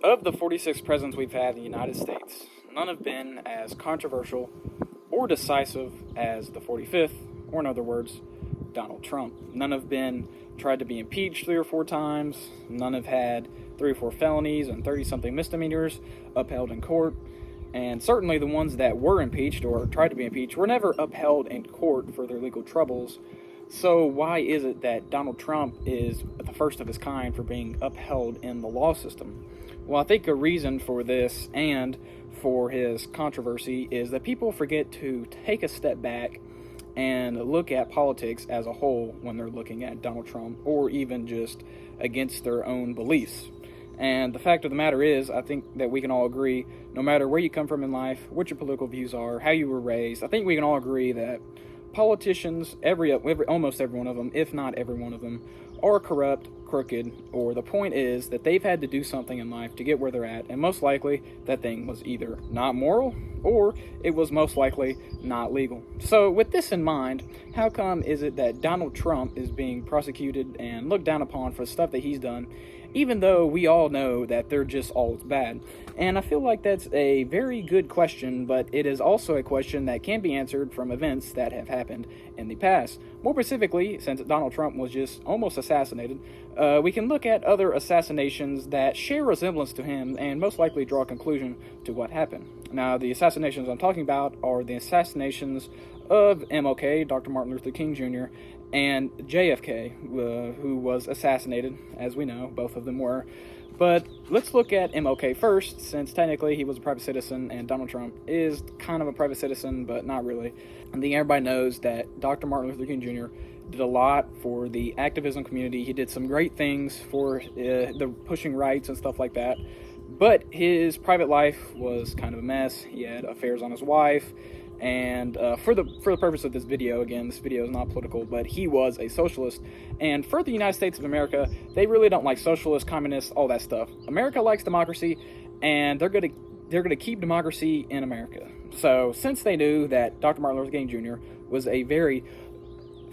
Of the 46 presidents we've had in the United States, none have been as controversial or decisive as the 45th, or in other words, Donald Trump. None have been tried to be impeached 3 or 4 times. None have had 3 or 4 felonies and 30-something misdemeanors upheld in court. And certainly the ones that were impeached or tried to be impeached were never upheld in court for their legal troubles. So why is it that Donald Trump is the first of his kind for being upheld in the law system? Well, I think a reason for this and for his controversy is that people forget to take a step back and look at politics as a whole when they're looking at Donald Trump, or even just against their own beliefs. And the fact of the matter is, I think that we can all agree, no matter where you come from in life, what your political views are, how you were raised, I think we can all agree that politicians, almost every one of them, if not every one of them, are corrupt, crooked, or the point is that they've had to do something in life to get where they're at, and most likely that thing was either not moral or it was most likely not legal. So with this in mind, how come is it that Donald Trump is being prosecuted and looked down upon for stuff that he's done, even though we all know that they're just all bad? And I feel like that's a very good question, but it is also a question that can be answered from events that have happened in the past. More specifically, since Donald Trump was just almost assassinated, we can look at other assassinations that share resemblance to him and most likely draw a conclusion to what happened. Now, the assassinations I'm talking about are the assassinations of MLK, Dr. Martin Luther King Jr., and JFK, who was assassinated, as we know, both of them were. But let's look at MLK first, since technically he was a private citizen, and Donald Trump is kind of a private citizen, but not really. I think everybody knows that Dr. Martin Luther King Jr. did a lot for the activism community. He did some great things for the pushing rights and stuff like that. But his private life was kind of a mess. He had affairs on his wife. And for the purpose of this video, again, this video is not political, but he was a socialist. And for the United States of America, they really don't like socialists, communists, all that stuff. America likes democracy, and they're going to keep democracy in America. So since they knew that Dr. Martin Luther King Jr. was a very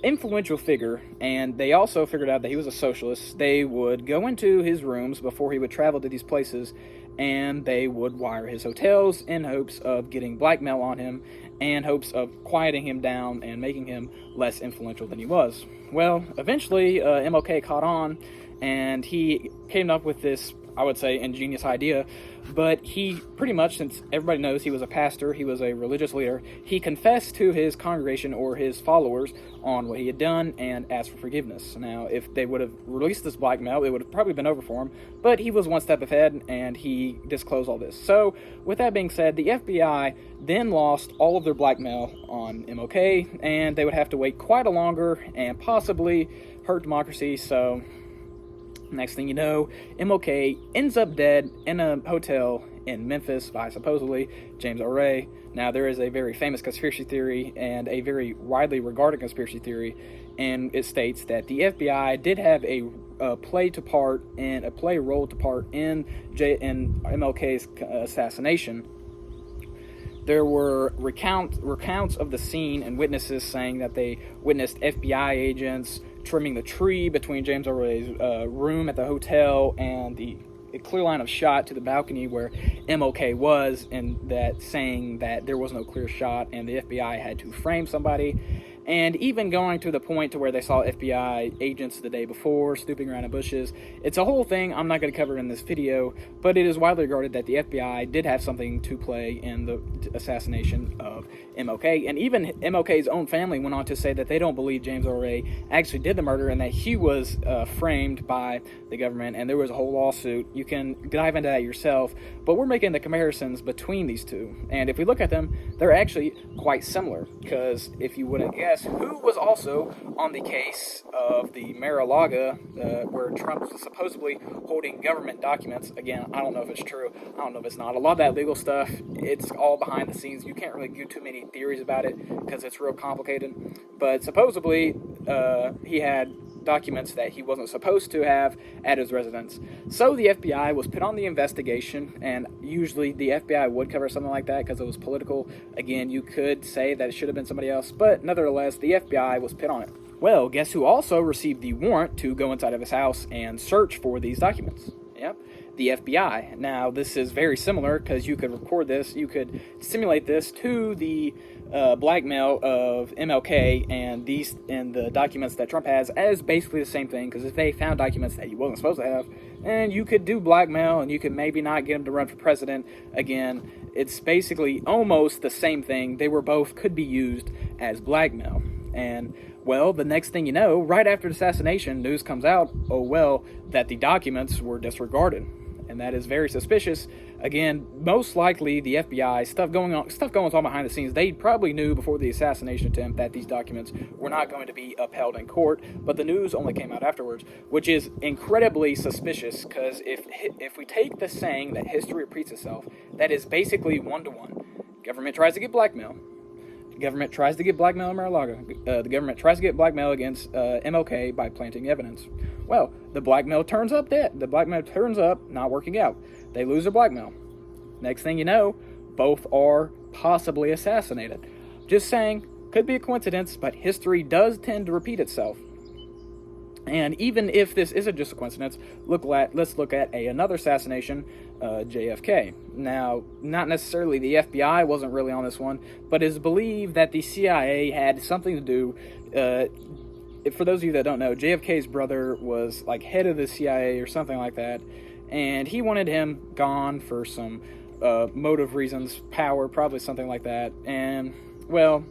influential figure, and they also figured out that he was a socialist, they would go into his rooms before he would travel to these places, and they would wire his hotels in hopes of getting blackmail on him and hopes of quieting him down and making him less influential than he was. Well, eventually MLK caught on, and he came up with this, I would say, ingenious idea. But he pretty much, since everybody knows he was a pastor, he was a religious leader, he confessed to his congregation or his followers on what he had done and asked for forgiveness. Now, if they would have released this blackmail, it would have probably been over for him, but he was one step ahead and he disclosed all this. So, with that being said, the FBI then lost all of their blackmail on MLK, and they would have to wait quite a longer and possibly hurt democracy. So next thing you know, MLK ends up dead in a hotel in Memphis by supposedly James Earl Ray. Now, there is a very famous conspiracy theory and a very widely regarded conspiracy theory, and it states that the FBI did have a role to part in MLK's assassination. There were recounts of the scene and witnesses saying that they witnessed FBI agents trimming the tree between James Earl Ray's room at the hotel and the clear line of shot to the balcony where MLK was, and that saying that there was no clear shot and the FBI had to frame somebody. And even going to the point to where they saw FBI agents the day before snooping around in bushes. It's a whole thing I'm not going to cover in this video, but it is widely regarded that the FBI did have something to play in the assassination of MLK. And even MLK's own family went on to say that they don't believe James Earl Ray actually did the murder and that he was framed by the government, and there was a whole lawsuit. You can dive into that yourself, but we're making the comparisons between these two. And if we look at them, they're actually quite similar, because if you wouldn't guess, who was also on the case of the Mar-a-Lago, where Trump was supposedly holding government documents. Again, I don't know if it's true. I don't know if it's not. A lot of that legal stuff, it's all behind the scenes. You can't really do too many theories about it because it's real complicated. But supposedly, he had documents that he wasn't supposed to have at his residence. So the FBI was put on the investigation, and usually the FBI would cover something like that because it was political. Again, you could say that it should have been somebody else, but nevertheless, the FBI was put on it. Well, guess who also received the warrant to go inside of his house and search for these documents? Yep, the FBI. Now, this is very similar because you could record this, you could simulate this to the blackmail of MLK and the documents that Trump has as basically the same thing, because if they found documents that he wasn't supposed to have, and you could do blackmail and you could maybe not get him to run for president again. It's basically almost the same thing. They were both could be used as blackmail. And well, the next thing you know, right after the assassination, news comes out, that the documents were disregarded. And that is very suspicious. Again, most likely the FBI, stuff going on behind the scenes. They probably knew before the assassination attempt that these documents were not going to be upheld in court, but the news only came out afterwards, which is incredibly suspicious, because if we take the saying that history repeats itself, that is basically one-to-one. Government tries to get blackmail. The government tries to get blackmail in Mar-a-Lago. The government tries to get blackmail against MLK by planting evidence. Well, the blackmail turns up dead. The blackmail turns up not working out. They lose their blackmail. Next thing you know, both are possibly assassinated. Just saying, could be a coincidence, but history does tend to repeat itself. And even if this isn't just a coincidence, let's look at another assassination, JFK. Now, not necessarily the FBI wasn't really on this one, but it's believed that the CIA had something to do. For those of you that don't know, JFK's brother was like head of the CIA or something like that, and he wanted him gone for some motive reasons, power, probably something like that. And well,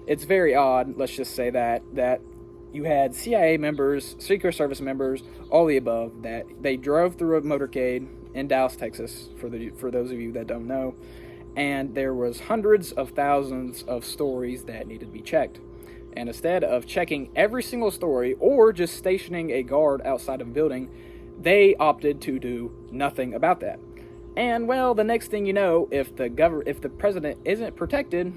it's very odd, let's just say that you had CIA members, Secret Service members, all the above, that they drove through a motorcade in Dallas, Texas, for those of you that don't know, and there was hundreds of thousands of stories that needed to be checked. And instead of checking every single story or just stationing a guard outside of a building, they opted to do nothing about that. And well, the next thing you know, if the president isn't protected,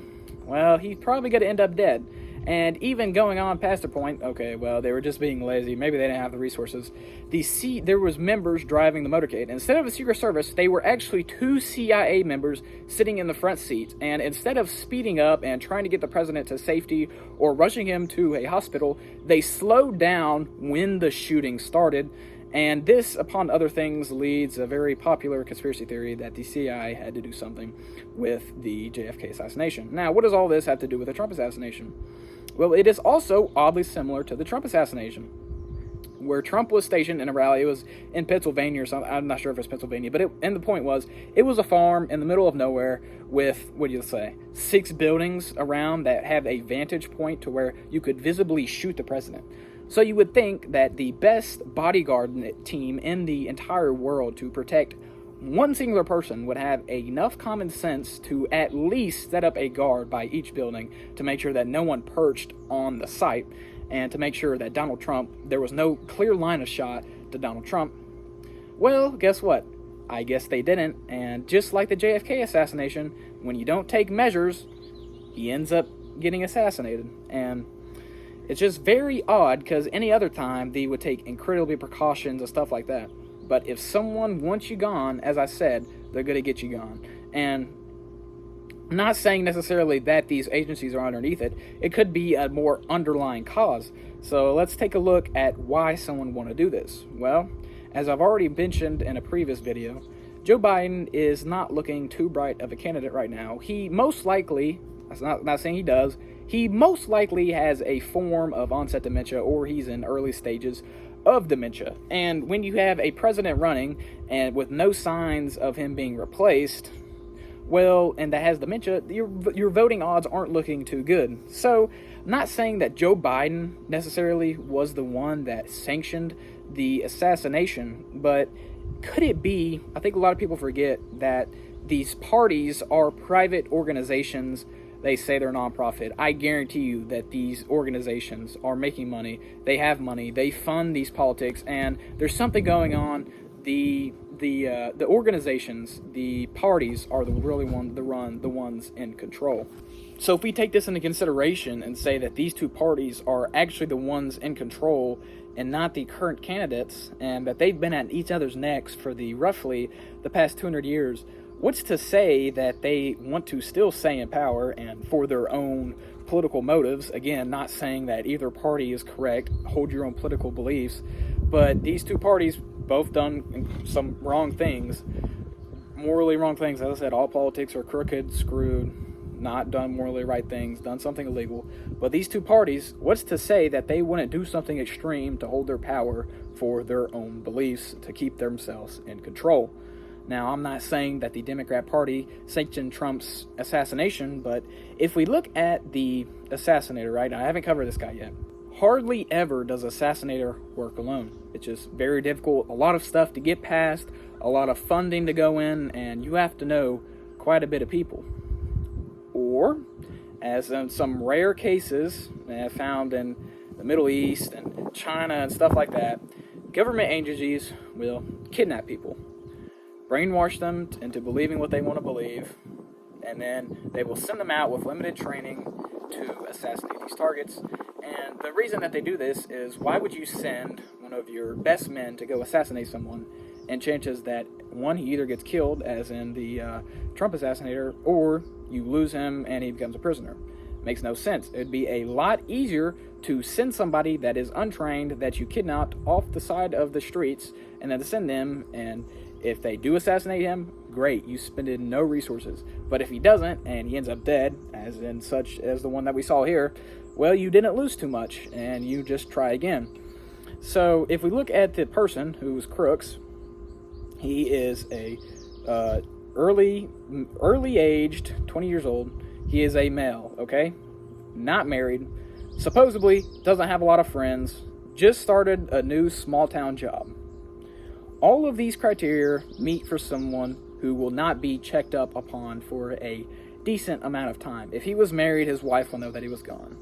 well, he's probably going to end up dead. And even going on past the point, okay, well, they were just being lazy. Maybe they didn't have the resources. There was members driving the motorcade. Instead of a Secret Service, they were actually 2 CIA members sitting in the front seat. And instead of speeding up and trying to get the president to safety or rushing him to a hospital, they slowed down when the shooting started. And this, upon other things, leads a very popular conspiracy theory that the CIA had to do something with the JFK assassination. Now, what does all this have to do with the Trump assassination? Well, it is also oddly similar to the Trump assassination, where Trump was stationed in a rally. It was in Pennsylvania or something. I'm not sure if it's Pennsylvania, but the point was, it was a farm in the middle of nowhere with, 6 buildings around that have a vantage point to where you could visibly shoot the president. So you would think that the best bodyguard team in the entire world to protect one singular person would have enough common sense to at least set up a guard by each building to make sure that no one perched on the site, and to make sure that Donald Trump, there was no clear line of shot to Donald Trump. Well, guess what? I guess they didn't, and just like the JFK assassination, when you don't take measures, he ends up getting assassinated. And it's just very odd, because any other time they would take incredibly precautions and stuff like that. But if someone wants you gone, as I said, they're going to get you gone. And I'm not saying necessarily that these agencies are underneath it. It could be a more underlying cause. So let's take a look at why someone would want to do this. Well, as I've already mentioned in a previous video, Joe Biden is not looking too bright of a candidate right now. He most likely, I'm not saying he does, he most likely has a form of onset dementia, or he's in early stages of dementia. And when you have a president running and with no signs of him being replaced, well, and that has dementia, your voting odds aren't looking too good. So, I'm not saying that Joe Biden necessarily was the one that sanctioned the assassination, but could it be, I think a lot of people forget that these parties are private organizations. They say they're nonprofit. I guarantee you that these organizations are making money. They have money. They fund these politics, and there's something going on. The organizations, the parties, are the ones in control. So if we take this into consideration and say that these two parties are actually the ones in control and not the current candidates, and that they've been at each other's necks for roughly the past 200 years. What's to say that they want to still stay in power and for their own political motives? Again, not saying that either party is correct, hold your own political beliefs, but these two parties both done some wrong things, morally wrong things. As I said, all politics are crooked, screwed, not done morally right things, done something illegal. But these two parties, what's to say that they wouldn't do something extreme to hold their power for their own beliefs, to keep themselves in control? Now, I'm not saying that the Democrat Party sanctioned Trump's assassination, but if we look at the assassinator, right, I haven't covered this guy yet. Hardly ever does assassinator work alone. It's just very difficult, a lot of stuff to get past, a lot of funding to go in, and you have to know quite a bit of people. Or, as in some rare cases found in the Middle East and China and stuff like that, government agencies will kidnap people, brainwash them into believing what they want to believe, and then they will send them out with limited training to assassinate these targets. And the reason that they do this is, why would you send one of your best men to go assassinate someone, and chances that, one, he either gets killed, as in the Trump assassinator, or you lose him and he becomes a prisoner? Makes no sense. It'd be a lot easier to send somebody that is untrained, that you kidnapped, off the side of the streets, and then to send them, and if they do assassinate him, great, you spended no resources. But if he doesn't, and he ends up dead, as in such as the one that we saw here, well, you didn't lose too much, and you just try again. So if we look at the person who's Crooks, he is a early aged, 20 years old. He is a male, okay? Not married. Supposedly doesn't have a lot of friends. Just started a new small town job. All of these criteria meet for someone who will not be checked up upon for a decent amount of time. If he was married, his wife will know that he was gone.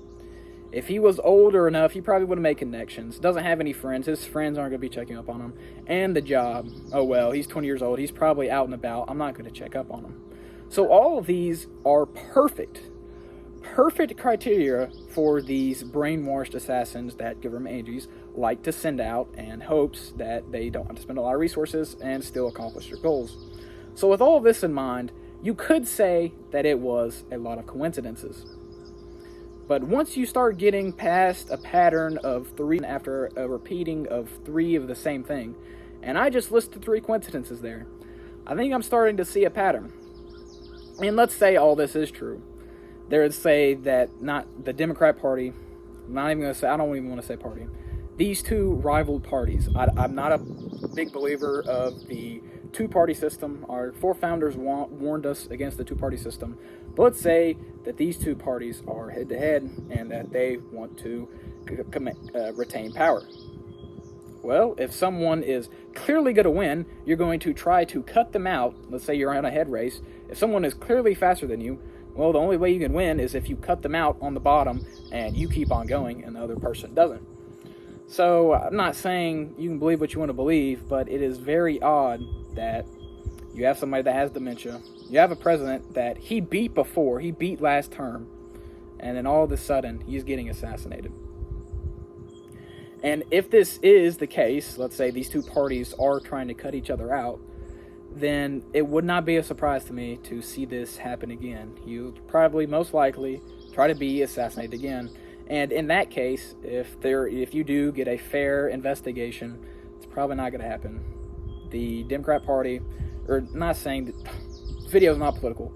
If he was older enough, he probably would have made connections. Doesn't have any friends. His friends aren't going to be checking up on him. And the job. Oh, well, he's 20 years old. He's probably out and about. I'm not going to check up on him. So all of these are perfect criteria for these brainwashed assassins that government agencies like to send out, in hopes that they don't have to spend a lot of resources and still accomplish their goals. So with all of this in mind, you could say that it was a lot of coincidences. But once you start getting past a pattern of three after a repeating of three of the same thing, and I just listed 3 coincidences there, I think I'm starting to see a pattern. And let's say all this is true. They would say that not the Democrat Party, not even going to say, I don't even want to say party, these two rivaled parties. I'm not a big believer of the two-party system. Our forefounders warned us against the two-party system. But let's say that these two parties are head-to-head and that they want to retain power. Well, if someone is clearly going to win, you're going to try to cut them out. Let's say you're on a head race. If someone is clearly faster than you, well, the only way you can win is if you cut them out on the bottom and you keep on going and the other person doesn't. So I'm not saying you can believe what you want to believe, but it is very odd that you have somebody that has dementia. You have a president that he beat last term, and then all of a sudden he's getting assassinated. And if this is the case, let's say these two parties are trying to cut each other out, then it would not be a surprise to me to see this happen again. He'll probably, most likely, try to be assassinated again. And in that case, if you do get a fair investigation, it's probably not going to happen. The Democrat Party, or not saying that, this video is not political,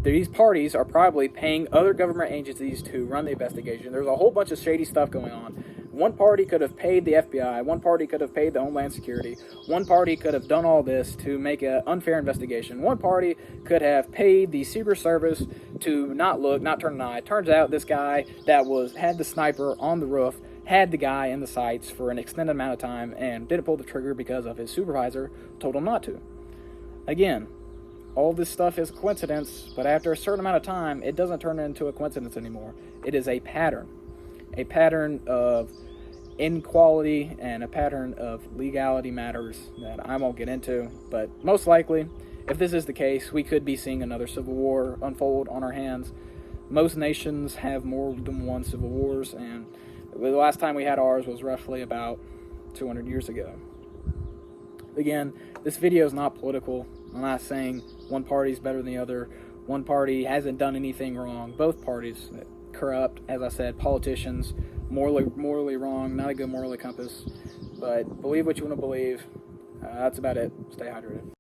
these parties are probably paying other government agencies to run the investigation. There's a whole bunch of shady stuff going on. One party could have paid the FBI. One party could have paid the Homeland Security. One party could have done all this to make an unfair investigation. One party could have paid the Secret Service to not look, not turn an eye. Turns out this guy that had the sniper on the roof had the guy in the sights for an extended amount of time and didn't pull the trigger because of his supervisor told him not to. Again, all this stuff is a coincidence, but after a certain amount of time, it doesn't turn into a coincidence anymore. It is a pattern of inequality and a pattern of legality matters that I won't get into. But most likely, if this is the case, we could be seeing another civil war unfold on our hands. Most nations have more than one civil wars, and the last time we had ours was roughly about 200 years ago. Again, this video is not political. I'm not saying one party is better than the other. One party hasn't done anything wrong. Both parties corrupt, as I said, politicians, morally wrong, not a good moral compass. But believe what you want to believe. That's about it. Stay hydrated.